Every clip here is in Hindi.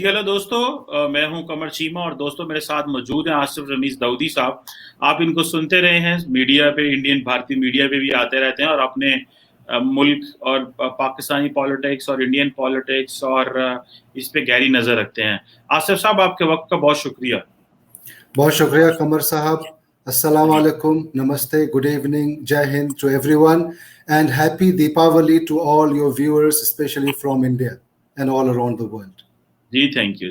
जी हेलो दोस्तों। मैं हूं कमर चीमा और दोस्तों मेरे साथ मौजूद हैं आसिफ रमीज दाऊदी साहब। आप इनको सुनते रहे हैं मीडिया पे, इंडियन भारतीय मीडिया पे भी आते रहते हैं और अपने मुल्क और पाकिस्तानी पॉलिटिक्स और इंडियन पॉलिटिक्स और इस पे गहरी नज़र रखते हैं। आसिफ साहब, आपके वक्त का बहुत शुक्रिया। बहुत शुक्रिया कमर साहब। अस्सलाम जी वालेकुम, नमस्ते, गुड इवनिंग, जय हिंद to everyone and happy Deepavali to all your viewers specially from India and all around the world. जी, थैंक यू।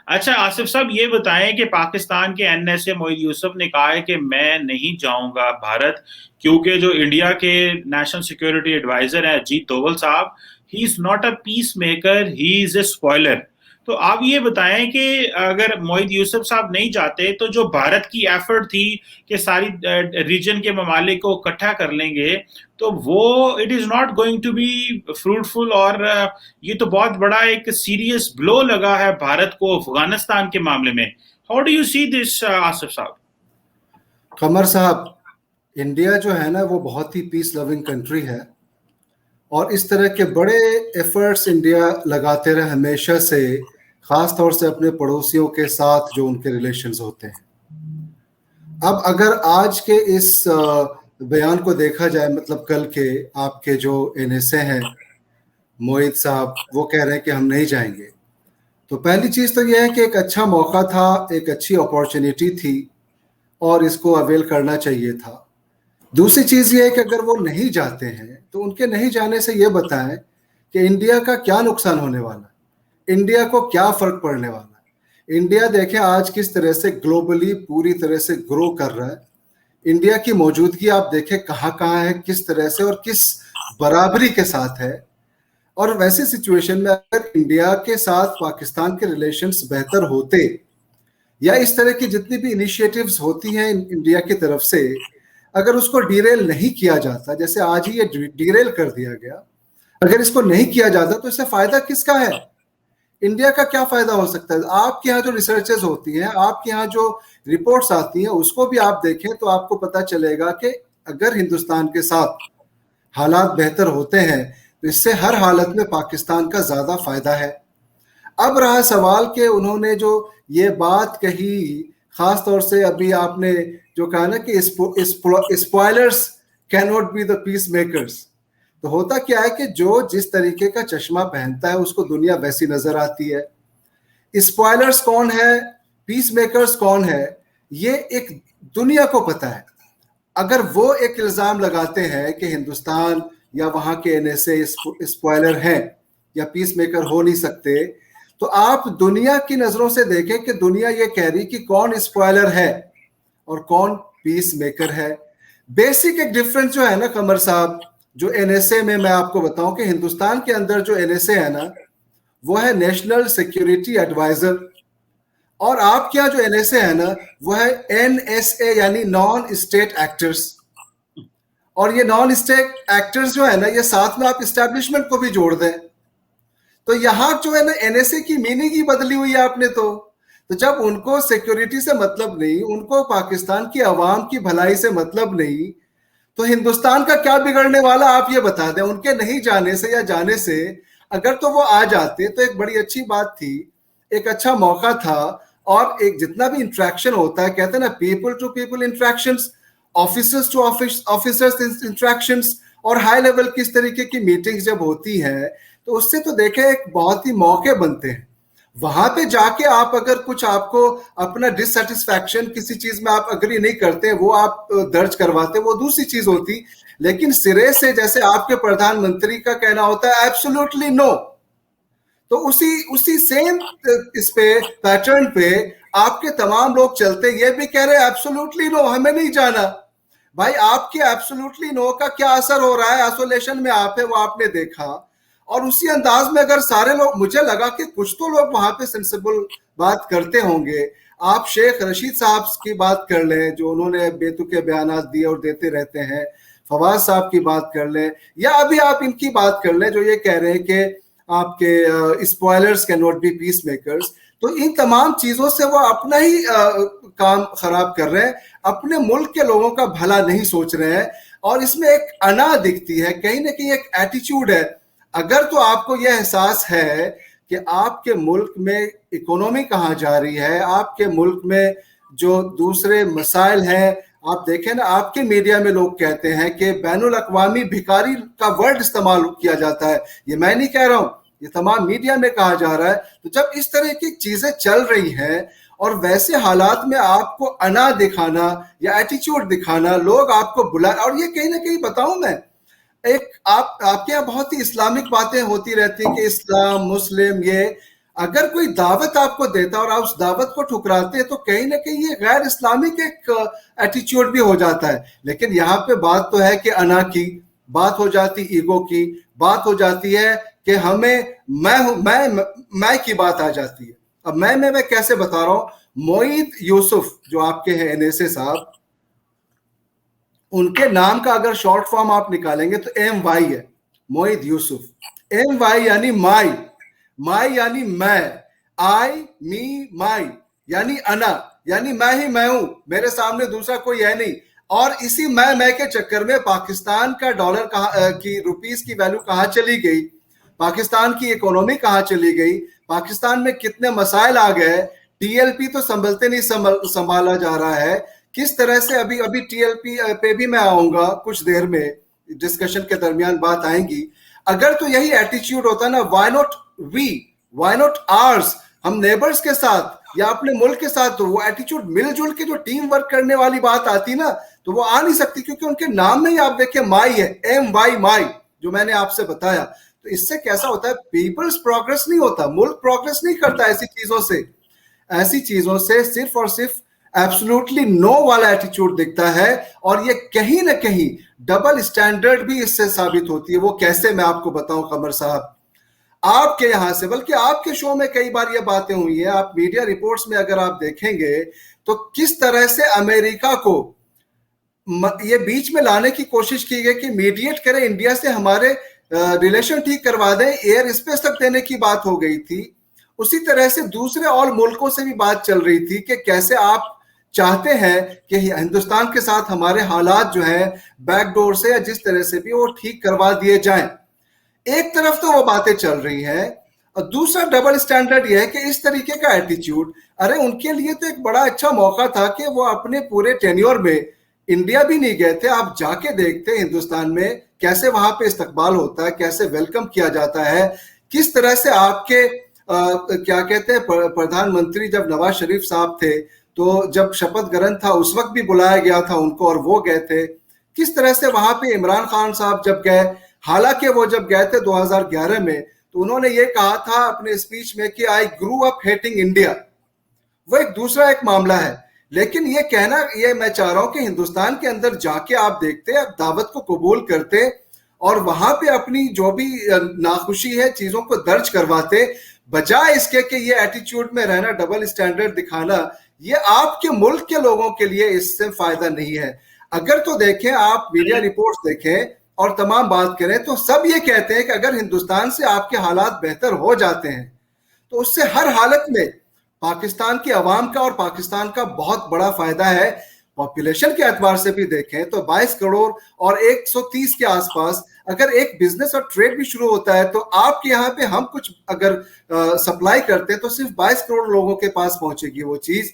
अच्छा आसिफ साहब, ये बताएं कि पाकिस्तान के एनएसए मोईद यूसुफ ने कहा है कि मैं नहीं जाऊंगा भारत, क्योंकि जो इंडिया के नेशनल सिक्योरिटी एडवाइजर हैं अजीत डोवल साहब, he is not a peace maker, he is a spoiler. तो आप ये बताएं कि अगर मोईद यूसुफ साहब नहीं जाते तो जो भारत की एफर्ट थी कि सारी रीजन के ममालिक को इकट्ठा कर लेंगे, तो वो it is not going to be fruitful. और ये तो बहुत बड़ा एक सीरियस ब्लो लगा है भारत को अफगानिस्तान के मामले में। How do you see this Asif साहब? कमर साहब, इंडिया जो है ना वो बहुत ही पीस लविंग कंट्री है और इस तरह के बड़े एफर्ट्स इंडिया लगाते रहे हमेशा से, खास तौर से अपने पड़ोसियों के साथ जो उनके रिलेशंस होते हैं। अब अगर आज के इस बयान को देखा जाए, मतलब कल के आपके जो एनएसए हैं मोहित साहब, वो कह रहे हैं कि हम नहीं जाएंगे, तो पहली चीज तो यह है कि एक अच्छा मौका था, एक अच्छी अपॉर्चुनिटी थी और इसको अवेल करना चाहिए था। दूसरी चीज ये है कि अगर वो नहीं जाते हैं तो उनके नहीं जाने से ये बताएं कि इंडिया का क्या नुकसान होने वाला है, इंडिया को क्या फर्क पड़ने वाला है। इंडिया देखें आज किस तरह से ग्लोबली पूरी तरह से ग्रो कर रहा है। इंडिया की मौजूदगी आप देखें कहाँ कहाँ है, किस तरह से और किस बराबरी के साथ है। और वैसे सिचुएशन में अगर इंडिया के साथ पाकिस्तान के रिलेशंस बेहतर होते या इस तरह की जितनी भी इनिशिएटिव्स होती हैं इंडिया की तरफ से, अगर उसको डीरेल नहीं किया जाता, जैसे आज ही ये डीरेल कर दिया गया, अगर इसको नहीं किया जाता तो इससे फायदा किसका है? इंडिया का क्या फायदा हो सकता है? आपके यहाँ जो रिसर्चेस होती हैं, आपके यहाँ जो रिपोर्ट्स आती हैं, उसको भी आप देखें तो आपको पता चलेगा कि अगर हिंदुस्तान के साथ हालात बेहतर होते हैं तो इससे हर हालत में पाकिस्तान का ज्यादा फायदा है। अब रहा सवाल कि उन्होंने जो ये बात कही, खास तौर से अभी आपने जो कहा ना कि spoilers can not be the peace makers, तो होता क्या है कि जो जिस तरीके का चश्मा पहनता है उसको दुनिया वैसी नजर आती है। स्पॉयलर्स कौन है, पीस मेकर्स कौन है, ये एक दुनिया को पता है। अगर वो एक इल्जाम लगाते हैं कि हिंदुस्तान या वहां के एनएसए स्पॉयलर हैं या पीस मेकर हो नहीं सकते, तो आप दुनिया की नजरों से देखें कि दुनिया ये कह रही कि कौन स्पॉयलर है और कौन पीस मेकर है। बेसिक एक डिफरेंस जो है ना कमर साहब, जो एनएसए में मैं आपको बताऊं कि हिंदुस्तान के अंदर जो एनएसए है ना वो है नेशनल सिक्योरिटी एडवाइजर, और आपके यहाँ जो एनएसए है ना वो है एनएसए यानी नॉन स्टेट एक्टर्स। और ये नॉन स्टेट एक्टर्स जो है ना, ये साथ में आप इस्टेब्लिशमेंट को भी जोड़ दें तो यहाँ जो है ना एनएसए की मीनिंग ही बदली हुई है आपने। तो जब उनको सिक्योरिटी से मतलब नहीं, उनको पाकिस्तान की आवाम की भलाई से मतलब नहीं, तो हिंदुस्तान का क्या बिगड़ने वाला आप ये बता दें। उनके नहीं जाने से या जाने से अगर तो वो आ जाते तो एक बड़ी अच्छी बात थी, एक अच्छा मौका था। और एक जितना भी इंट्रैक्शन होता है, कहते हैं ना people to people interactions, officers to officers interactions, और हाई लेवल की इस तरीके की मीटिंग्स जब होती हैं तो उससे तो देखें एक बहुत ही मौके बनते हैं। वहां पे जाके आप अगर कुछ आपको अपना डिससेटिस्फैक्शन किसी चीज में आप अग्री नहीं करते, वो आप दर्ज करवाते, वो दूसरी चीज होती। लेकिन सिरे से जैसे आपके प्रधानमंत्री का कहना होता है एब्सोल्युटली नो, तो उसी सेम इस पे पैटर्न पे आपके तमाम लोग चलते, ये भी कह रहे हैं एब्सोल्युटली नो, हमें नहीं जाना। भाई आपके एब्सोल्युटली नो का क्या असर हो रहा है? आइसोलेशन में आप है वो आपने देखा। और उसी अंदाज में अगर सारे लोग, मुझे लगा कि कुछ तो लोग वहां पे सेंसिबल बात करते होंगे। आप शेख रशीद साहब की बात कर लें जो उन्होंने बेतुके बयानात दिए और देते रहते हैं, फवाद साहब की बात कर लें, या अभी आप इनकी बात कर लें जो ये कह रहे हैं कि आपके spoilers can not be peace makers. तो इन तमाम चीजों से वो अपना ही काम खराब कर रहे हैं, अपने मुल्क के लोगों का भला नहीं सोच रहे हैं। और इसमें एक अना दिखती है, कहीं ना कहीं एक एटीट्यूड है। अगर तो आपको यह एहसास है कि आपके मुल्क में इकोनॉमी कहाँ जा रही है, आपके मुल्क में जो दूसरे मसाइल हैं। आप देखें ना, आपके मीडिया में लोग कहते हैं कि बैनुल अक़वामी भिखारी का वर्ड इस्तेमाल किया जाता है। ये मैं नहीं कह रहा हूँ, ये तमाम मीडिया में कहा जा रहा है। तो जब इस तरह की चीजें चल रही हैं और वैसे हालात में आपको अना दिखाना या एटीट्यूड दिखाना, लोग आपको बुला, और ये कहीं ना कहीं बताऊं मैं, एक आपके यहाँ बहुत ही इस्लामिक बातें होती रहती है कि इस्लाम मुस्लिम, ये अगर कोई दावत आपको देता और आप उस दावत को ठुकराते हैं तो कहीं ना कहीं ये गैर इस्लामिक एक एटीट्यूड भी हो जाता है। लेकिन यहाँ पे बात तो है कि अना की बात हो जाती, ईगो की बात हो जाती है कि हमें मैं की बात आ जाती है। अब मैं कैसे बता रहा हूं, मोईद यूसुफ जो आपके हैं एनएसए साहब, उनके नाम का अगर शॉर्ट फॉर्म आप निकालेंगे तो MY है, मोईद यूसुफ। MY यानी माई यानी मैं, आई मी माई यानी अना, यानी मैं ही मैं हूं, मेरे सामने दूसरा कोई है नहीं। और इसी मैं के चक्कर में पाकिस्तान का डॉलर की रुपीस की वैल्यू कहां चली गई, पाकिस्तान की इकोनॉमी कहां चली गई, पाकिस्तान में कितने मसाइल आ गए। TLP तो संभलते नहीं संभाला जा रहा है। किस तरह से अभी TLP पे भी मैं आऊंगा कुछ देर में, डिस्कशन के दरमियान बात आएंगी। अगर तो यही एटीट्यूड होता ना, व्हाई नॉट आवर्स, हम नेबर्स के साथ या अपने मुल्क के साथ, तो वो एटीट्यूड मिलजुल के जो टीम वर्क करने वाली बात आती ना, तो वो आ नहीं सकती, क्योंकि उनके नाम में ही आप देखिए माई है, MY माई, जो मैंने आपसे बताया। तो इससे कैसा होता है, पीपल्स प्रोग्रेस नहीं होता, मुल्क प्रोग्रेस नहीं करता ऐसी चीजों से सिर्फ और सिर्फ एब्सोल्युटली नो वाला एटीट्यूड दिखता है। और ये कहीं ना कहीं डबल स्टैंडर्ड भी इससे साबित होती है। वो कैसे, मैं आपको बताऊं कमर साहब, आपके यहां से, बल्कि आपके शो में कई बार ये बातें हुई है, आप मीडिया रिपोर्ट्स में अगर आप देखेंगे तो किस तरह से अमेरिका को ये बीच में लाने की कोशिश की गई कि मीडिएट करे, इंडिया से हमारे रिलेशन ठीक करवा दें, एयर स्पेस तक देने की बात हो गई थी। उसी तरह से दूसरे और मुल्कों से भी बात चल रही थी कि कैसे आप चाहते हैं कि हिंदुस्तान के साथ हमारे हालात जो है बैकडोर से या जिस तरह से भी वो ठीक करवा दिए जाएं। एक तरफ तो वो बातें चल रही हैं, और दूसरा डबल स्टैंडर्ड ये है कि इस तरीके का एटीट्यूड, अरे उनके लिए तो एक बड़ा अच्छा मौका था कि वो अपने पूरे टेन्योर में इंडिया भी नहीं गए थे। आप जाके देखते हिंदुस्तान में कैसे वहां पे इस्तकबाल होता है, कैसे वेलकम किया जाता है, किस तरह से आपके क्या कहते हैं प्रधानमंत्री जब नवाज शरीफ साहब थे तो जब शपथ ग्रहण था उस वक्त भी बुलाया गया था उनको और वो गए थे। किस तरह से वहां पे इमरान खान साहब जब गए, हालांकि वो जब गए थे 2011 में, तो उन्होंने ये कहा था अपने स्पीच में कि आई ग्रू अप हेटिंग इंडिया। वो एक दूसरा एक मामला है, लेकिन ये कहना, ये मैं चाह रहा हूं कि हिंदुस्तान के अंदर जाके आप देखते, आप दावत को कबूल करते और वहां पे अपनी जो भी नाखुशी है चीजों को दर्ज करवाते, बजाय इसके कि ये एटीट्यूड में रहना, डबल स्टैंडर्ड दिखाना, ये आपके मुल्क के लोगों के लिए इससे फायदा नहीं है। अगर तो देखें, आप मीडिया रिपोर्ट्स देखें और तमाम बात करें तो सब ये कहते हैं कि अगर हिंदुस्तान से आपके हालात बेहतर हो जाते हैं तो उससे हर हालत में पाकिस्तान की आवाम का और पाकिस्तान का बहुत बड़ा फायदा है। पॉपुलेशन के एतबार से भी देखें तो 22 करोड़ और 130 के आसपास अगर एक बिजनेस और ट्रेड भी शुरू होता है तो आपके यहाँ पे हम कुछ अगर सप्लाई करते हैं तो सिर्फ 22 करोड़ लोगों के पास पहुंचेगी वो चीज।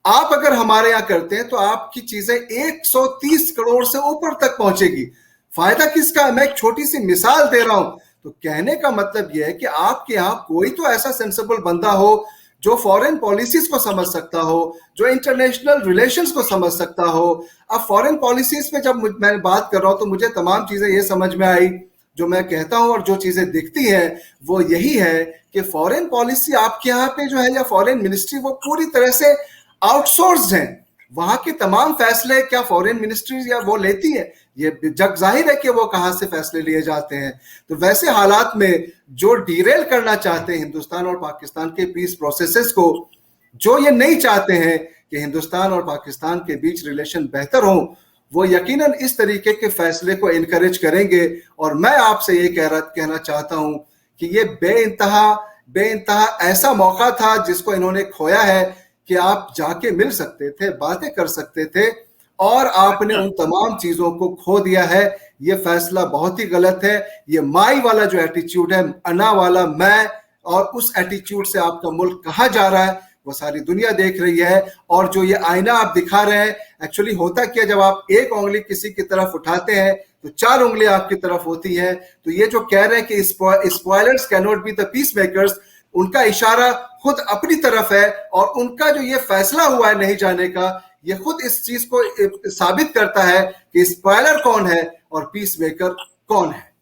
आप अगर हमारे यहाँ करते हैं तो आपकी चीजें 130 करोड़ से ऊपर तक पहुंचेगी। फायदा किसका है? मैं एक छोटी सी मिसाल दे रहा हूं। तो कहने का मतलब यह है कि आपके यहाँ कोई तो ऐसा सेंसिबल बंदा हो जो फॉरेन पॉलिसीज को समझ सकता हो, जो इंटरनेशनल रिलेशंस को समझ सकता हो। अब फॉरेन पॉलिसीज में जब मैं बात कर रहा हूं तो मुझे तमाम चीजें ये समझ में आई जो मैं कहता हूं, और जो चीजें दिखती हैं वो यही है कि फॉरेन पॉलिसी आपके यहाँ पे जो है या फॉरेन मिनिस्ट्री वो पूरी तरह से आउटसोर्स्ड है। वहां के तमाम फैसले क्या फॉरेन मिनिस्ट्री या वो लेती है? ये जग जाहिर है कि वो कहां से फैसले लिए जाते हैं। तो वैसे हालात में जो डीरेल करना चाहते हैं हिंदुस्तान और पाकिस्तान के पीस प्रोसेसेस को, जो ये नहीं चाहते हैं कि हिंदुस्तान और पाकिस्तान के बीच रिलेशन बेहतर हो, वो यकीनन इस तरीके के फैसले को इनकरेज करेंगे। और मैं आपसे ये कहना चाहता हूं कि ये बेइंतहा ऐसा मौका था जिसको इन्होंने खोया है कि आप जाके मिल सकते थे, बातें कर सकते थे, और आपने उन तमाम चीजों को खो दिया है। ये फैसला बहुत ही गलत है। ये माई वाला जो एटीट्यूड है, अना वाला, मैं और उस एटीट्यूड से आपका मुल्क कहाँ जा रहा है वो सारी दुनिया देख रही है। और जो ये आईना आप दिखा रहे हैं, एक्चुअली होता क्या, जब आप एक उंगली किसी की तरफ उठाते हैं तो 4 उंगली आपकी तरफ होती हैं। तो ये जो कह रहे हैं कि spoilers can not be the peace makers, उनका इशारा खुद अपनी तरफ है। और उनका जो ये फैसला हुआ है नहीं जाने का, ये खुद इस चीज को साबित करता है कि स्पॉयलर कौन है और पीस मेकर कौन है।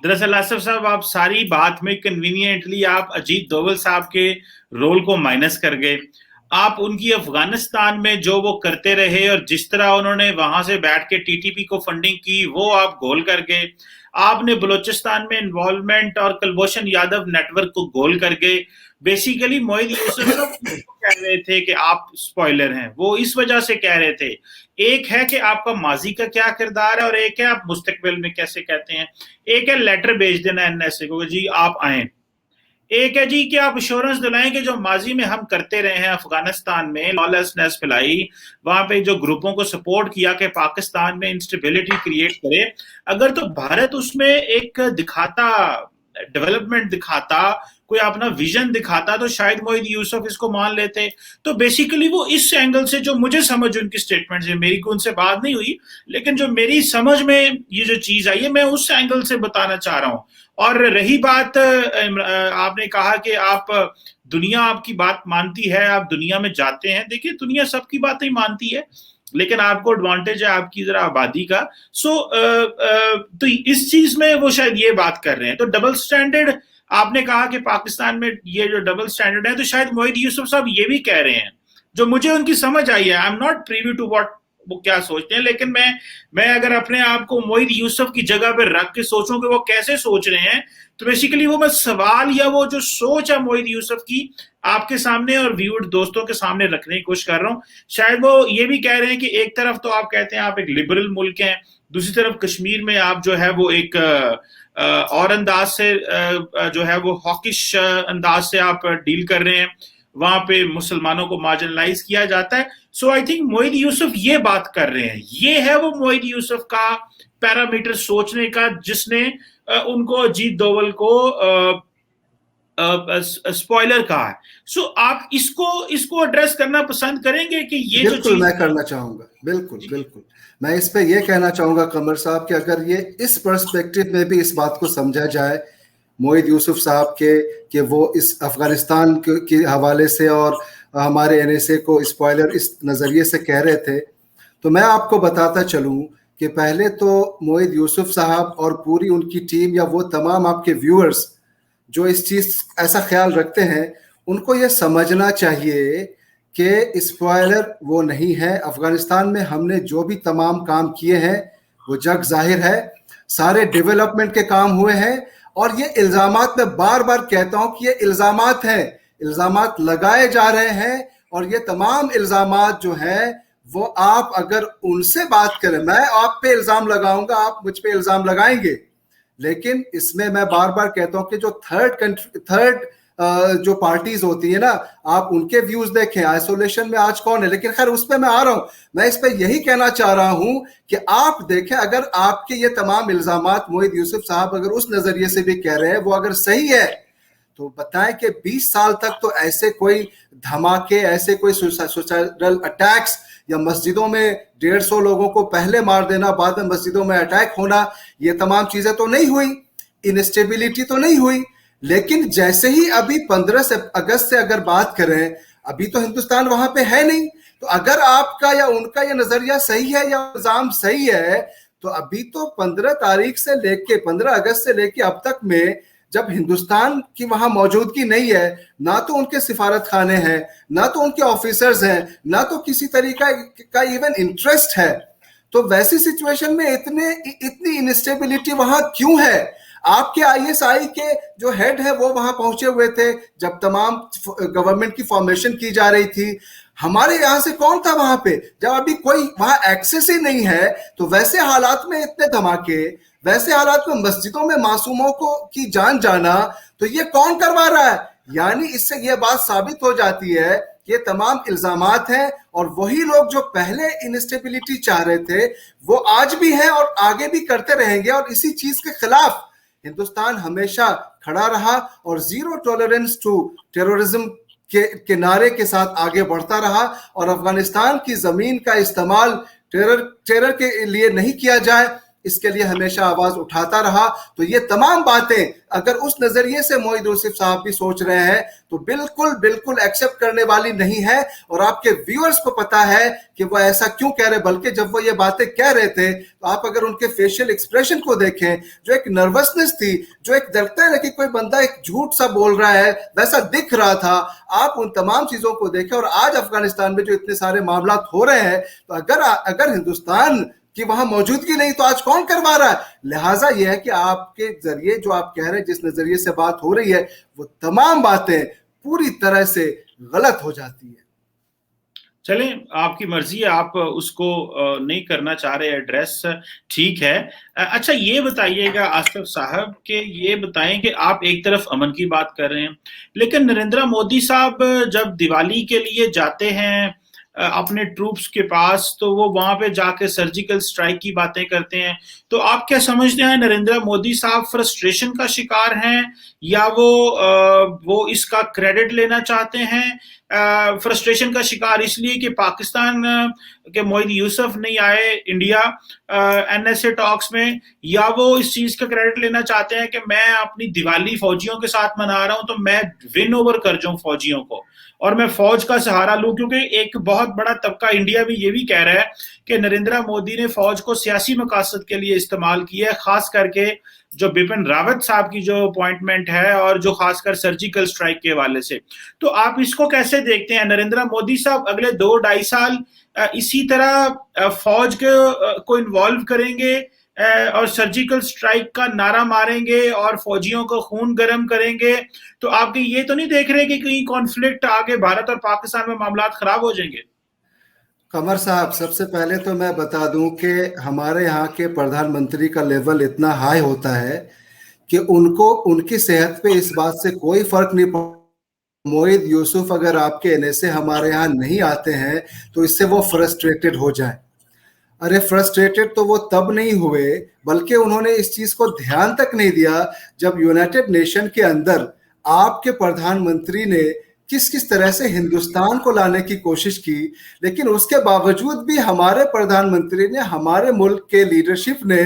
दरअसल आसिफ साहब, आप सारी बात में कन्वीनियंटली आप अजीत डोवल साहब के रोल को माइनस कर गए। आप उनकी अफगानिस्तान में जो वो करते रहे और जिस तरह उन्होंने वहां से बैठ के टीटीपी को फंडिंग की, वो आप गोल कर गए। आपने बलूचिस्तान में इन्वॉल्वमेंट और कुलभूषण यादव नेटवर्क को गोल कर गए। बेसिकली मोहित यूसुफ कह रहे थे कि आप स्पॉइलर हैं, वो इस वजह से कह रहे थे। एक है कि आपका माजी का क्या किरदार है और एक है आप मुस्तकबिल में कैसे कहते हैं। एक है लेटर भेज देना एनएसए को जी आप आए, एक है जी कि आप इंश्योरेंस दिलाएं कि जो माजी में हम करते रहे हैं अफगानिस्तान में लॉलेसनेस फैलाई, वहां पे जो ग्रुपों को सपोर्ट किया कि पाकिस्तान में इंस्टेबिलिटी क्रिएट करे, अगर तो भारत उसमें एक दिखाता डेवलपमेंट दिखाता, कोई अपना विजन दिखाता, तो शायद मोहित यूसुफ इसको मान लेते। तो बेसिकली वो इस एंगल से, जो मुझे समझ उनकी स्टेटमेंट से, मेरी को उनसे बात नहीं हुई, लेकिन जो मेरी समझ में ये जो चीज आई है, मैं उस एंगल से बताना चाह रहा हूं। और रही बात, आपने कहा कि आप दुनिया आपकी बात मानती है, आप दुनिया में जाते हैं। देखिए, दुनिया सबकी बात नहीं मानती है, लेकिन आपको एडवांटेज है आपकी जरा आबादी का। तो इस चीज में वो शायद ये बात कर रहे हैं। तो डबल स्टैंडर्ड, आपने कहा कि पाकिस्तान में ये जो डबल स्टैंडर्ड है, तो शायद मोहित यूसुफ साहब ये भी कह रहे हैं, जो मुझे उनकी समझ आई है। I am not privy to what वो क्या सोचते हैं, लेकिन मैं अगर अपने आप को मोहित यूसुफ की जगह पर रख के सोचूं कि वो कैसे सोच रहे हैं, तो बेसिकली वो मैं सवाल या वो जो सोच है मोहित यूसुफ की आपके सामने और व्यूअर दोस्तों के सामने रखने की कोशिश कर रहा हूं। शायद वो ये भी कह रहे हैं कि एक तरफ तो आप कहते हैं आप एक लिबरल मुल्क हैं, दूसरी तरफ कश्मीर में आप जो है वो एक और अंदाज से जो है वो हॉकिश अंदाज से आप डील कर रहे हैं, वहां पे मुसलमानों को मार्जिनलाइज किया जाता है। सो आई थिंक मोहित यूसुफ ये बात कर रहे हैं, ये है वो मोहित यूसुफ का पैरामीटर सोचने का, जिसने उनको अजीत डोवल को स्पॉइलर कहा है। सो आप इसको एड्रेस करना पसंद करेंगे कि ये बिल्कुल, जो चीज मैं करना चाहूंगा। बिल्कुल मैं इस पे ये कहना चाहूंगा कमर साहब कि अगर ये इस पर्सपेक्टिव में भी इस बात को समझा जाए मोहित यूसुफ साहब के कि वो इस अफगानिस्तान के हवाले से और हमारे एनएसए को स्पॉइलर इस नज़रिए से कह रहे थे, तो मैं आपको बताता चलूं कि पहले तो मोहित यूसुफ साहब और पूरी उनकी टीम या वो तमाम आपके व्यूअर्स जो इस चीज़ ऐसा ख्याल रखते हैं, उनको ये समझना चाहिए कि स्पॉइलर वो नहीं है। अफगानिस्तान में हमने जो भी तमाम काम किए हैं वो जग जाहिर है, सारे डेवलपमेंट के काम हुए हैं। और ये इल्ज़ामात मैं बार बार कहता हूं कि ये इल्ज़ामात हैं, इल्ज़ामात लगाए जा रहे हैं। और ये तमाम इल्ज़ामात जो हैं वो आप अगर उनसे बात करें, मैं आप पे इल्ज़ाम लगाऊंगा, आप मुझ पे इल्ज़ाम लगाएंगे, लेकिन इसमें मैं बार बार कहता हूं कि जो थर्ड जो पार्टीज होती है ना, आप उनके व्यूज देखें। आइसोलेशन में आज कौन है, लेकिन खैर उस पर मैं आ रहा हूं। मैं इस पर यही कहना चाह रहा हूं कि आप देखें, अगर आपके ये तमाम इल्जामात मोहित यूसुफ साहब अगर उस नजरिए से भी कह रहे हैं, वो अगर सही है, तो बताएं कि 20 साल तक तो ऐसे कोई धमाके, ऐसे कोई सुसाइडल अटैक्स या मस्जिदों में 150 लोगों को पहले मार देना, बाद में मस्जिदों में अटैक होना, ये तमाम चीजें तो नहीं हुई, इनस्टेबिलिटी तो नहीं हुई। लेकिन जैसे ही अभी 15 अगस्त से अगर बात करें, अभी तो हिंदुस्तान वहां पे है नहीं। तो अगर आपका या उनका ये नजरिया सही है या इल्जाम सही है, तो अभी तो 15 तारीख से लेके 15 अगस्त से लेके अब तक में जब हिंदुस्तान की वहां मौजूदगी नहीं है, ना तो उनके सिफारत खाने हैं, ना तो उनके ऑफिसर्स हैं, ना तो किसी तरीका का इवन इंटरेस्ट है, तो वैसी सिचुएशन में इतनी इनस्टेबिलिटी वहां क्यों है? आपके आईएसआई के जो हेड है वो वहां पहुंचे हुए थे जब तमाम गवर्नमेंट की फॉर्मेशन की जा रही थी। हमारे यहां से कौन था वहां पे जब अभी कोई वहां एक्सेस ही नहीं है? तो वैसे हालात में इतने धमाके, वैसे हालात में मस्जिदों में मासूमों को की जान जाना, तो ये कौन करवा रहा है? यानी इससे ये बात साबित हो जाती है कि ये तमाम इल्जामात हैं, और वही लोग जो पहले इनस्टेबिलिटी चाह रहे थे वो आज भी हैं और आगे भी करते रहेंगे। और इसी चीज के खिलाफ हिंदुस्तान हमेशा खड़ा रहा और जीरो टॉलरेंस टू टेररिज्म के नारे के साथ आगे बढ़ता रहा, और अफगानिस्तान की जमीन का इस्तेमाल टेरर के लिए नहीं किया जाए, इसके लिए हमेशा आवाज उठाता रहा। तो ये तमाम बातें अगर उस नजरिए से मोईद यूसुफ साहब भी सोच रहे हैं तो बिल्कुल बिल्कुल एक्सेप्ट करने वाली नहीं है। और आपके व्यूअर्स को पता है कि वो ऐसा क्यों कह रहे, बल्कि जब वो ये बातें कह रहे थे तो आप अगर उनके फेशियल एक्सप्रेशन को देखें, जो एक नर्वसनेस थी, जो एक लगता है ना कि कोई बंदा एक झूठ सा बोल रहा है, वैसा दिख रहा था। आप उन तमाम चीजों को देखें, और आज अफगानिस्तान में जो इतने सारे मामला हो रहे हैं, तो अगर हिंदुस्तान कि वहां मौजूदगी नहीं तो आज कौन करवा रहा है। लिहाजा यह है कि आपके जरिए जो आप कह रहे हैं, जिस नजरिए से बात हो रही है, वो तमाम बातें पूरी तरह से गलत हो जाती है। चलें, आपकी मर्जी है, आप उसको नहीं करना चाह रहे एड्रेस, ठीक है। अच्छा ये बताइएगा आसिफ साहब के ये बताएं कि आप एक तरफ अमन की बात कर रहे हैं, लेकिन नरेंद्र मोदी साहब जब दिवाली के लिए जाते हैं अपने ट्रूप्स के पास, तो वो वहां पे जाके सर्जिकल स्ट्राइक की बातें करते हैं। तो आप क्या समझते हैं, नरेंद्र मोदी साहब फ्रस्ट्रेशन का शिकार हैं, या वो इसका क्रेडिट लेना चाहते हैं? फ्रस्ट्रेशन का शिकार इसलिए कि पाकिस्तान के मोईद यूसुफ नहीं आए इंडिया एनएसए टॉक्स में, या वो इस चीज का क्रेडिट लेना चाहते हैं कि मैं अपनी दिवाली फौजियों के साथ मना रहा हूं, तो मैं विन ओवर कर जाऊं फौजियों को और मैं फौज का सहारा लूं? क्योंकि एक बहुत बड़ा तबका इंडिया में ये भी कह रहा है कि नरेंद्र मोदी ने फौज को सियासी मकासद के लिए इस्तेमाल किया है, खास करके जो बिपिन रावत साहब की जो अपॉइंटमेंट है और जो खासकर सर्जिकल स्ट्राइक के हवाले से। तो आप इसको कैसे देखते हैं? नरेंद्र मोदी साहब अगले 2-2.5 साल इसी तरह फौज को इन्वॉल्व करेंगे और सर्जिकल स्ट्राइक का नारा मारेंगे और फौजियों को खून गर्म करेंगे? तो आप ये तो नहीं देख रहे कि कहीं कॉन्फ्लिक्ट आगे भारत और पाकिस्तान में मामला खराब हो जाएंगे? कमर साहब, सबसे पहले तो मैं बता दूं कि हमारे यहाँ के प्रधानमंत्री का लेवल इतना हाई होता है कि उनको उनकी सेहत पे इस बात से कोई फर्क नहीं पड़ता। मोईद यूसुफ अगर आपके एनएसए हमारे यहाँ नहीं आते हैं तो इससे वो फ्रस्ट्रेटेड हो जाए। अरे फ्रस्ट्रेटेड तो वो तब नहीं हुए, बल्कि उन्होंने इस चीज को ध्यान तक नहीं दिया जब यूनाइटेड नेशन के अंदर आपके प्रधानमंत्री ने किस किस तरह से हिंदुस्तान को लाने की कोशिश की, लेकिन उसके बावजूद भी हमारे प्रधानमंत्री ने, हमारे मुल्क के लीडरशिप ने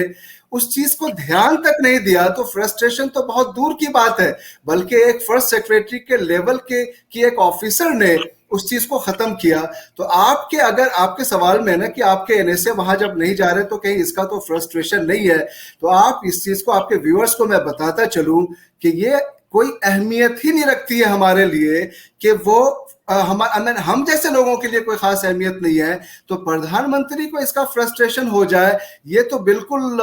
उस चीज को ध्यान तक नहीं दिया। तो फ्रस्ट्रेशन तो बहुत दूर की बात है, बल्कि एक फर्स्ट सेक्रेटरी के लेवल के की एक ऑफिसर ने उस चीज को खत्म किया। तो आपके अगर आपके सवाल में है ना कि आपके एनएसए वहां जब नहीं जा रहे तो कहीं इसका तो फ्रस्ट्रेशन नहीं है, तो आप इस चीज को आपके व्यूअर्स को मैं बताता चलूं कि ये कोई अहमियत ही नहीं रखती है हमारे लिए कि वो हम जैसे लोगों के लिए कोई खास अहमियत नहीं है। तो प्रधानमंत्री को इसका फ्रस्ट्रेशन हो जाए, ये तो बिल्कुल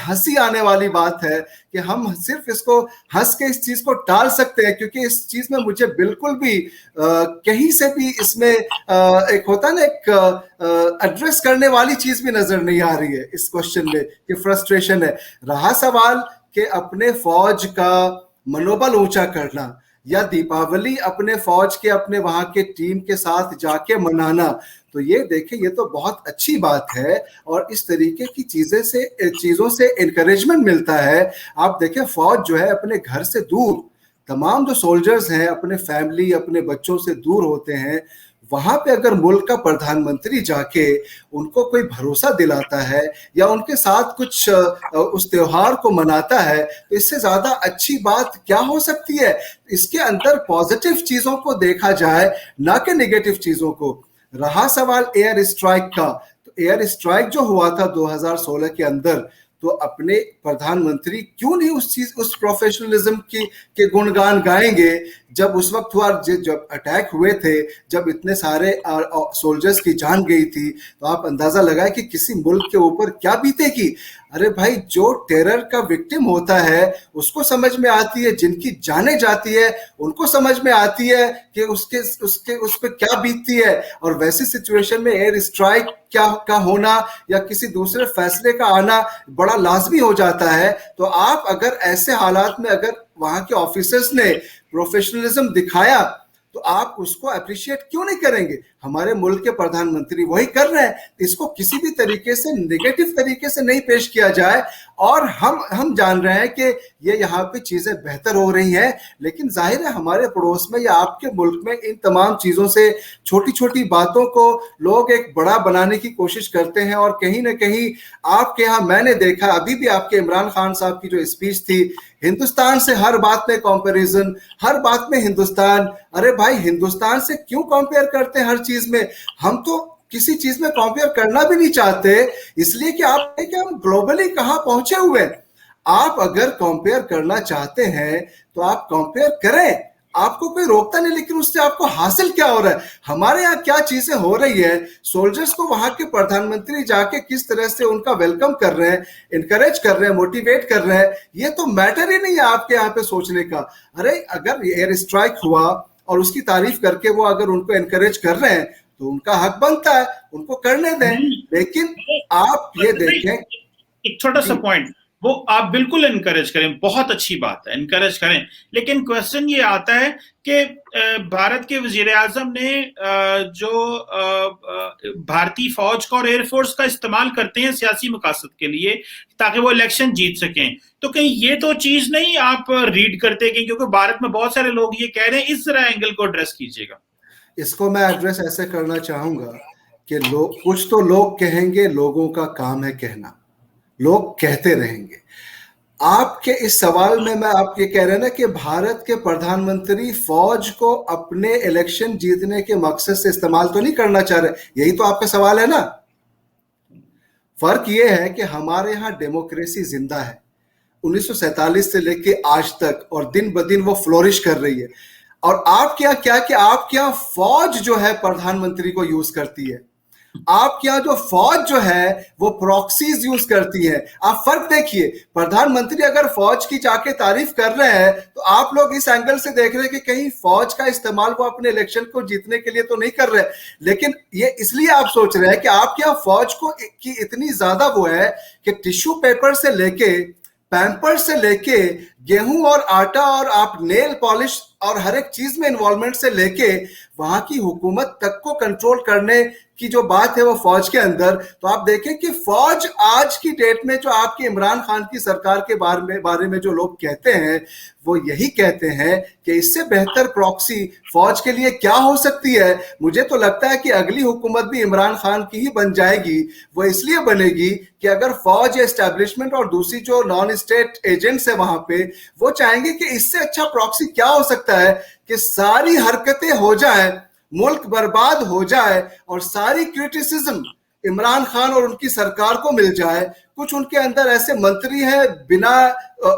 हंसी आने वाली बात है कि हम सिर्फ इसको हंस के इस चीज को टाल सकते हैं, क्योंकि इस चीज में मुझे बिल्कुल भी कहीं से भी इसमें एक होता ना एक एड्रेस करने वाली चीज भी नजर नहीं आ रही है इस क्वेश्चन में कि फ्रस्ट्रेशन है। रहा सवाल कि अपने फौज का मनोबल ऊंचा करना या दीपावली अपने फौज के अपने वहां के टीम के साथ जाके मनाना, तो ये देखें, ये तो बहुत अच्छी बात है और इस तरीके की चीजों से एनकरेजमेंट मिलता है। आप देखें, फौज जो है अपने घर से दूर, तमाम जो सोल्जर्स हैं अपने फैमिली अपने बच्चों से दूर होते हैं, वहां पे अगर मुल्क का प्रधानमंत्री जाके उनको कोई भरोसा दिलाता है या उनके साथ कुछ उस त्योहार को मनाता है, तो इससे ज्यादा अच्छी बात क्या हो सकती है? इसके अंदर पॉजिटिव चीजों को देखा जाए, ना कि नेगेटिव चीजों को। रहा सवाल एयर स्ट्राइक का, तो एयर स्ट्राइक जो हुआ था 2016 के अंदर, तो अपने प्रधानमंत्री क्यों नहीं उस प्रोफेशनलिज्म के गुणगान गाएंगे जब उस वक्त हुआ, जब अटैक हुए थे, जब इतने सारे सोल्जर्स की जान गई थी, तो आप अंदाजा लगाए कि किसी मुल्क के ऊपर क्या बीतेगी। अरे भाई, जो टेरर का विक्टिम होता है उसको समझ में आती है, जिनकी जाने जाती है उनको समझ में आती है कि उस पर क्या बीतती है। और वैसी सिचुएशन में एयर स्ट्राइक का होना या किसी दूसरे फैसले का आना बड़ा लाजमी हो जाता है। तो आप अगर ऐसे हालात में अगर वहां के ऑफिसर्स ने प्रोफेशनलिज्म दिखाया, तो आप उसको अप्रिशिएट क्यों नहीं करेंगे? हमारे मुल्क के प्रधानमंत्री वही कर रहे हैं। इसको किसी भी तरीके से नेगेटिव तरीके से नहीं पेश किया जाए। और हम जान रहे हैं कि ये यहाँ पे चीजें बेहतर हो रही हैं, लेकिन जाहिर है हमारे पड़ोस में या आपके मुल्क में इन तमाम चीजों से, छोटी छोटी बातों को लोग एक बड़ा बनाने की कोशिश करते हैं। और कहीं ना कहीं आपके यहाँ मैंने देखा, अभी भी आपके इमरान खान साहब की जो स्पीच थी, हिंदुस्तान से हर बात में कंपैरिजन, हर बात में हिंदुस्तान। अरे भाई, हिंदुस्तान से क्यों कंपेयर करते हैं हर चीज में? हम तो किसी चीज में कंपेयर करना भी नहीं चाहते, इसलिए कि आप कि हम ग्लोबली कहां पहुंचे हुए हैं। आप अगर कंपेयर करना चाहते हैं तो आप कंपेयर करें, आपको कोई रोकता नहीं, लेकिन उससे आपको हासिल क्या हो रहा है? हमारे यहाँ क्या चीजें हो रही है, सोल्जर्स को वहां के प्रधानमंत्री जाके किस तरह से उनका वेलकम कर रहे हैं, इनकरेज कर रहे हैं, मोटिवेट कर रहे हैं, ये तो मैटर ही नहीं है आपके यहाँ पे सोचने का। अरे अगर एयर स्ट्राइक हुआ और उसकी तारीफ करके वो अगर उनको एनकरेज कर रहे हैं तो उनका हक बनता है, उनको करने दें। लेकिन आप ये देखें, एक छोटा सा पॉइंट, वो आप बिल्कुल इनकरेज करें, बहुत अच्छी बात है, इनकरेज करें, लेकिन क्वेश्चन ये आता है कि भारत के वजीर आजम ने जो भारतीय फौज का और एयरफोर्स का इस्तेमाल करते हैं सियासी मकासद के लिए ताकि वो इलेक्शन जीत सकें, तो कहीं ये तो चीज नहीं आप रीड करते कि क्योंकि भारत में बहुत सारे लोग ये कह रहे हैं, इस तरह एंगल को एड्रेस कीजिएगा। इसको मैं एड्रेस ऐसे करना चाहूंगा कि लोग, कुछ तो लोग कहेंगे, लोगों का काम है कहना, लोग कहते रहेंगे। आपके इस सवाल में मैं आप ये कह रहे हैं ना कि भारत के प्रधानमंत्री फौज को अपने इलेक्शन जीतने के मकसद से इस्तेमाल तो नहीं करना चाह रहे, यही तो आपका सवाल है ना। फर्क ये है कि हमारे यहाँ डेमोक्रेसी जिंदा है 1947 से लेके आज तक, और दिन ब दिन वो फ्लोरिश कर रही है। और आप क्या क्या कि आप क्या फौज जो है प्रधानमंत्री को यूज करती है, आप क्या जो फौज जो है वो प्रॉक्सीज यूज करती है। आप फर्क देखिए, प्रधानमंत्री अगर फौज की जाके तारीफ कर रहे हैं तो आप लोग इस एंगल से देख रहे हैं कि कहीं फौज का इस्तेमाल वो अपने इलेक्शन को जीतने के लिए तो नहीं कर रहे। लेकिन ये इसलिए आप सोच रहे हैं कि आप क्या फौज को की इतनी ज्यादा वो है कि टिश्यू पेपर से लेके, पैम्पर से लेके, गेहूं और आटा और आप नेल पॉलिश और हर एक चीज में इन्वॉल्वमेंट से लेके वहां की हुकूमत तक को कंट्रोल करने की जो बात है वो फौज के अंदर। तो आप देखें कि फौज आज की डेट में जो आपकी इमरान खान की सरकार के बारे में जो लोग कहते हैं, वो यही कहते हैं कि इससे बेहतर प्रॉक्सी फौज के लिए क्या हो सकती है। मुझे तो लगता है कि अगली हुकूमत भी इमरान खान की ही बन जाएगी। वो इसलिए बनेगी कि अगर फौज या एस्टैब्लिशमेंट और दूसरी जो नॉन स्टेट एजेंट्स है वहां पे, वो चाहेंगे कि इससे अच्छा प्रॉक्सी क्या हो सकता है कि सारी हरकतें हो जाए, मुल्क बर्बाद हो जाए और सारी क्रिटिसिज्म इमरान खान और उनकी सरकार को मिल जाए। कुछ उनके अंदर ऐसे मंत्री हैं बिना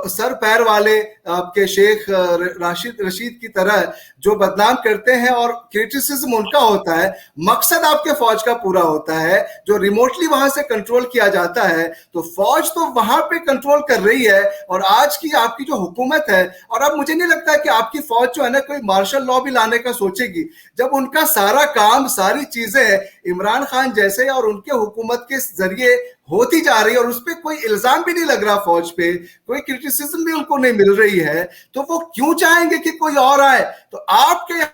सर पैर वाले, आपके शेख रशीद की तरह, जो बदनाम करते हैं और क्रिटिसिज्म उनका होता है, मकसद आपके फौज का पूरा होता है जो रिमोटली वहां से कंट्रोल किया जाता है। तो फौज तो वहां पे कंट्रोल कर रही है और आज की आपकी जो हुकूमत है, और अब मुझे नहीं लगता कि आपकी फौज जो है ना कोई मार्शल लॉ भी लाने का सोचेगी, जब उनका सारा काम, सारी चीजें इमरान खान जैसे और उनके हुकूमत के जरिए होती जा रही है और उस पर कोई इल्जाम भी नहीं लग रहा, फौज पे कोई क्रिटिसिज्म भी उनको नहीं मिल रही है, तो वो क्यों चाहेंगे कि कोई और आए? तो आपके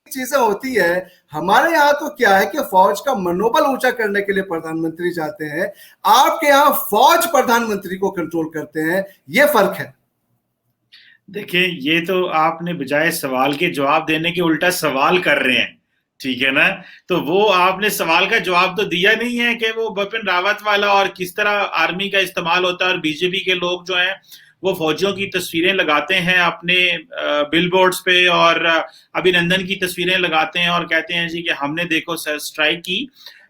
चीजें होती है, हमारे यहाँ तो क्या है कि फौज का मनोबल ऊंचा करने के लिए प्रधानमंत्री जाते हैं, आपके यहाँ फौज प्रधानमंत्री को कंट्रोल करते हैं। ये फर्क है। देखिए, ये तो आपने बजाय सवाल के जवाब देने के उल्टा सवाल कर रहे हैं, ठीक है ना। तो वो आपने सवाल का जवाब तो दिया नहीं है कि वो बिपिन रावत वाला और किस तरह आर्मी का इस्तेमाल होता है और बीजेपी के लोग जो हैं वो फौजियों की तस्वीरें लगाते हैं अपने बिलबोर्ड्स पे और अभिनंदन की तस्वीरें लगाते हैं और कहते हैं जी कि हमने देखो स्ट्राइक की।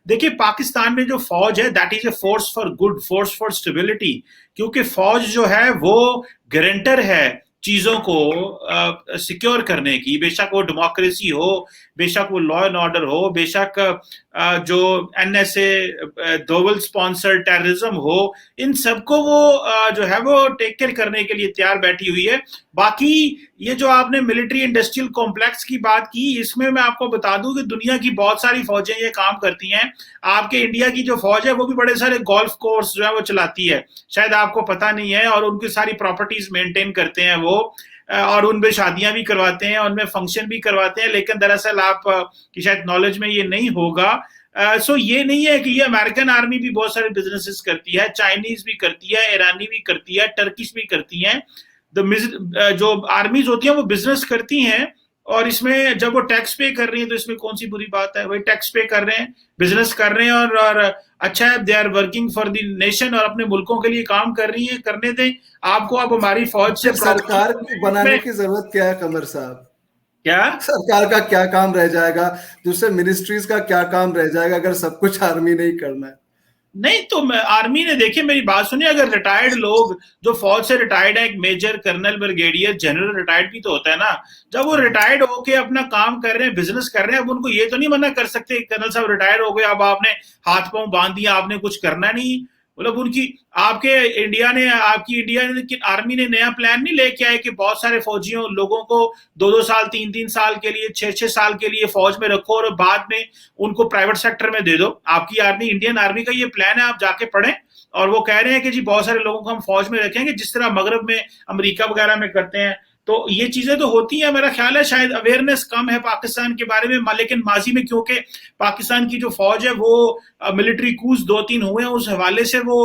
देखिए, पाकिस्तान में जो फौज है that is a force for good, force for stability, क्योंकि फौज जो है वो गारंटर है चीजों को सिक्योर करने की। बेशक वो डेमोक्रेसी हो, बेशक वो लॉ एंड ऑर्डर हो, बेशक जो एनएसए डबल स्पॉन्सर टेररिज्म हो, इन सबको वो जो है वो टेक केयर करने के लिए तैयार बैठी हुई है। बाकी ये जो आपने मिलिट्री इंडस्ट्रियल कॉम्प्लेक्स की बात की, इसमें मैं आपको बता दूं कि दुनिया की बहुत सारी फौजें ये काम करती हैं। आपके इंडिया की जो फौज है वो भी बड़े सारे गोल्फ कोर्स जो है वो चलाती है, शायद आपको पता नहीं है, और उनकी सारी प्रॉपर्टीज मेंटेन करते हैं वो। और उनमें शादियां भी करवाते हैं, उनमें फंक्शन भी करवाते हैं, लेकिन दरअसल आप की शायद नॉलेज में ये नहीं होगा। सो ये नहीं है कि ये अमेरिकन आर्मी भी बहुत सारे बिजनेसेस करती है, चाइनीज भी करती है, ईरानी भी करती है, टर्किश भी करती है। जो आर्मीज होती हैं वो बिजनेस करती हैं, और इसमें जब वो टैक्स पे कर रही है तो इसमें कौन सी बुरी बात है? वही टैक्स पे कर रहे हैं, बिजनेस कर रहे हैं, और अच्छा है, they are working for the nation और अपने मुल्कों के लिए काम कर रही है, करने दें। आपको अब हमारी फौज से सरकार बनाने की जरूरत क्या है कमर साहब? क्या सरकार का क्या काम रह जाएगा? दूसरे मिनिस्ट्रीज का क्या काम रह जाएगा अगर सब कुछ आर्मी नहीं करना है? नहीं तो आर्मी ने, देखिए मेरी बात सुनिए, अगर रिटायर्ड लोग जो फौज से रिटायर्ड है, एक major, colonel, brigadier, general retired भी तो होता है ना, जब वो रिटायर्ड होके अपना काम कर रहे हैं, बिजनेस कर रहे हैं, अब उनको ये तो नहीं मना कर सकते कर्नल साहब रिटायर हो गए, अब आपने हाथ पांव बांध दिया, आपने कुछ करना नहीं। मतलब उनकी, आपकी इंडिया ने, आर्मी ने नया प्लान नहीं लेके आए कि बहुत सारे फौजियों लोगों को 2-2 साल, 3-3 साल के लिए, 6-6 साल के लिए फौज में रखो और बाद में उनको प्राइवेट सेक्टर में दे दो। आपकी आर्मी, इंडियन आर्मी का ये प्लान है, आप जाके पढ़ें। और वो कह रहे हैं कि जी बहुत सारे लोगों को हम फौज में रखेंगे, जिस तरह मगरब में, अमेरिका वगैरह में करते हैं। तो ये चीजें तो होती हैं, मेरा ख्याल है शायद अवेयरनेस कम है पाकिस्तान के बारे में, लेकिन माजी में क्योंकि पाकिस्तान की जो फौज है वो मिलिट्री कूच 2-3 हुए हैं, उस हवाले से वो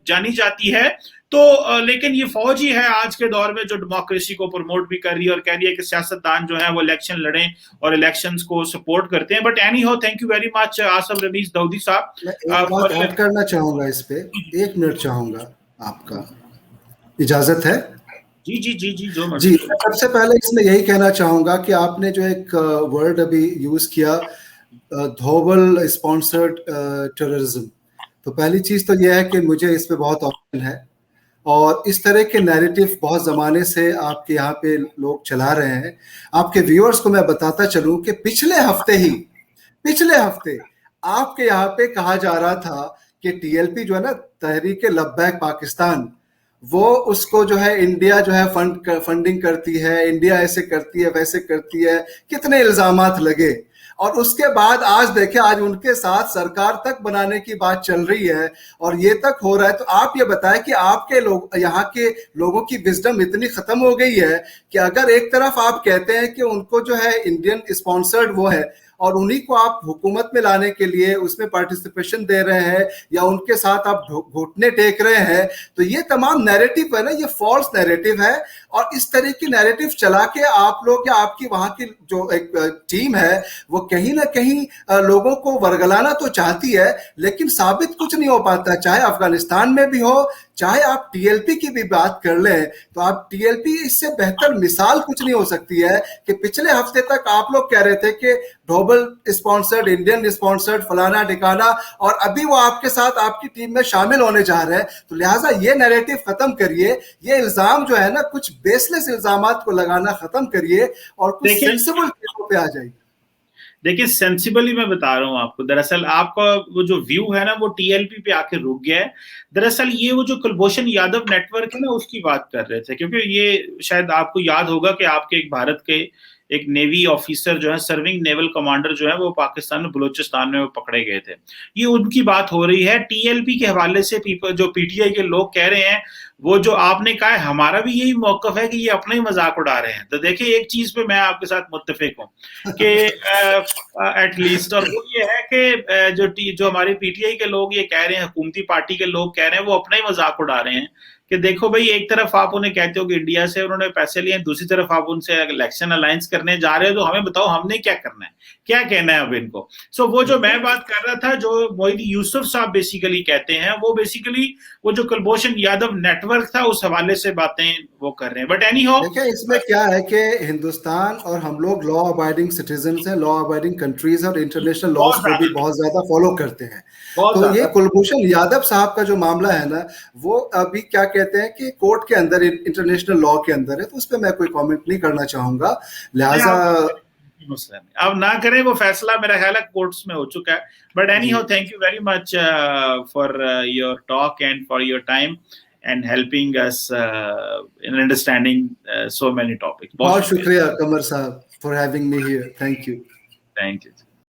जानी जाती है। तो लेकिन ये फौज ही है आज के दौर में जो डेमोक्रेसी को प्रमोट भी कर रही है और कह रही है कि सियासतदान जो है वो इलेक्शन लड़ें और इलेक्शंस को सपोर्ट करते हैं। But anyhow, thank you very much Asaf Rameez Daudi sahab. मैं एक बात ऐड करना चाहूंगा इस पे, 1 मिनट चाहूंगा, आपका इजाजत है? जी जी जी जी, जो जी, सबसे पहले इसमें यही कहना चाहूंगा कि आपने जो एक वर्ड अभी यूज किया, धोबल स्पॉन्सर्ड टेररिज्म, तो पहली चीज तो यह है कि मुझे इस पे बहुत ऑप्शन है, और इस तरह के नैरेटिव बहुत ज़माने से आपके यहाँ पे लोग चला रहे हैं। आपके व्यूअर्स को मैं बताता चलूं कि पिछले हफ्ते आपके यहाँ पे कहा जा रहा था कि टीएलपी जो है ना, तहरीक लब्बैक पाकिस्तान, वो उसको जो है इंडिया जो है फंडिंग करती है, इंडिया ऐसे करती है, वैसे करती है, कितने इल्जामात लगे। और उसके बाद आज देखे, आज उनके साथ सरकार तक बनाने की बात चल रही है और ये तक हो रहा है। तो आप ये बताएं कि आपके लोग, यहाँ के लोगों की विजडम इतनी खत्म हो गई है कि अगर एक तरफ आप कहते हैं कि उनको जो है इंडियन स्पॉन्सर्ड वो है, और उन्हीं को आप हुकूमत में लाने के लिए उसमें पार्टिसिपेशन दे रहे हैं या उनके साथ आप घुटने टेक रहे हैं, तो ये तमाम नैरेटिव है ना, ये फॉल्स नैरेटिव है। और इस तरह की नैरेटिव चला के आप लोग या आपकी वहां की जो एक टीम है वो कहीं ना कहीं लोगों को वर्गलाना तो चाहती है, लेकिन साबित कुछ नहीं हो पाता। चाहे अफगानिस्तान में भी हो, चाहे आप टीएलपी की भी बात कर लें, तो आप टीएलपी इससे बेहतर मिसाल कुछ नहीं हो सकती है कि पिछले हफ्ते तक आप लोग कह रहे थे कि ग्लोबल स्पॉन्सर्ड, इंडियन स्पॉन्सर्ड, फलाना ठिकाना, और अभी वो आपके साथ आपकी टीम में शामिल होने जा रहे हैं। तो लिहाजा ये नैरेटिव खत्म करिए, ये इल्जाम जो है ना, कुछ बेसलेस इल्जामात को लगाना खत्म करिए और कुछ सेंसिबल चीजों पे आ जाइए। देखिए, सेंसिबली मैं बता रहा हूं आपको, दरअसल आपका वो जो व्यू है ना वो टीएलपी पे आके रुक गया है। दरअसल ये वो जो कुलभूषण यादव नेटवर्क है ना, उसकी बात कर रहे थे, क्योंकि ये शायद आपको याद होगा कि आपके एक भारत के एक नेवी ऑफिसर जो है, सर्विंग नेवल कमांडर जो है, वो पाकिस्तान में बलूचिस्तान में वो पकड़े गए थे। ये उनकी बात हो रही है टीएलपी के हवाले से। जो पीटीआई के लोग कह रहे हैं, वो जो आपने कहा है, हमारा भी यही मौकफ है कि ये अपना ही मजाक उड़ा रहे हैं। तो देखिए, एक चीज पे मैं आपके साथ मुत्तफिक हूँ कि एटलीस्ट, और वो ये है कि जो हमारे पीटीआई के लोग ये कह रहे हैं, हुकूमती पार्टी के लोग कह रहे हैं, वो अपना ही मजाक उड़ा रहे हैं कि देखो भाई, एक तरफ आप उन्हें कहते हो कि इंडिया से उन्होंने पैसे लिए, दूसरी तरफ आप उनसे इलेक्शन अलायंस करने जा रहे हो, तो हमें बताओ हमने क्या करना है, क्या कहना है अब इनको। सो वो जो मैं बात कर रहा था, जो मोहिदी यूसुफ साहब बेसिकली कहते हैं, वो बेसिकली वो जो कुलभूषण यादव नेटवर्क था उस हवाले से बातें वो कर रहे हैं। बट एनी हाउ, देखिए इसमें क्या है कि हिंदुस्तान और हम लोग लॉ अबाइडिंग सिटीजन्स हैं, लॉ अबाइडिंग कंट्रीज और इंटरनेशनल लॉज को भी बहुत ज्यादा फॉलो करते हैं। तो ये कुलभूषण यादव साहब का जो मामला है ना, वो अभी क्या कहते हैं कि कोर्ट के अंदर, इंटरनेशनल लॉ के अंदर है, तो उस पर मैं कोई कमेंट नहीं करना चाहूंगा। लिहाजा अब ना करें, वो फैसला मेरा ख्याल है कोर्ट्स में हो चुका है। But anyhow, thank you very much for your talk and for your time and helping us in understanding so many topics. बहुत शुक्रिया कमर साहब for having me here. Thank you. Thank you.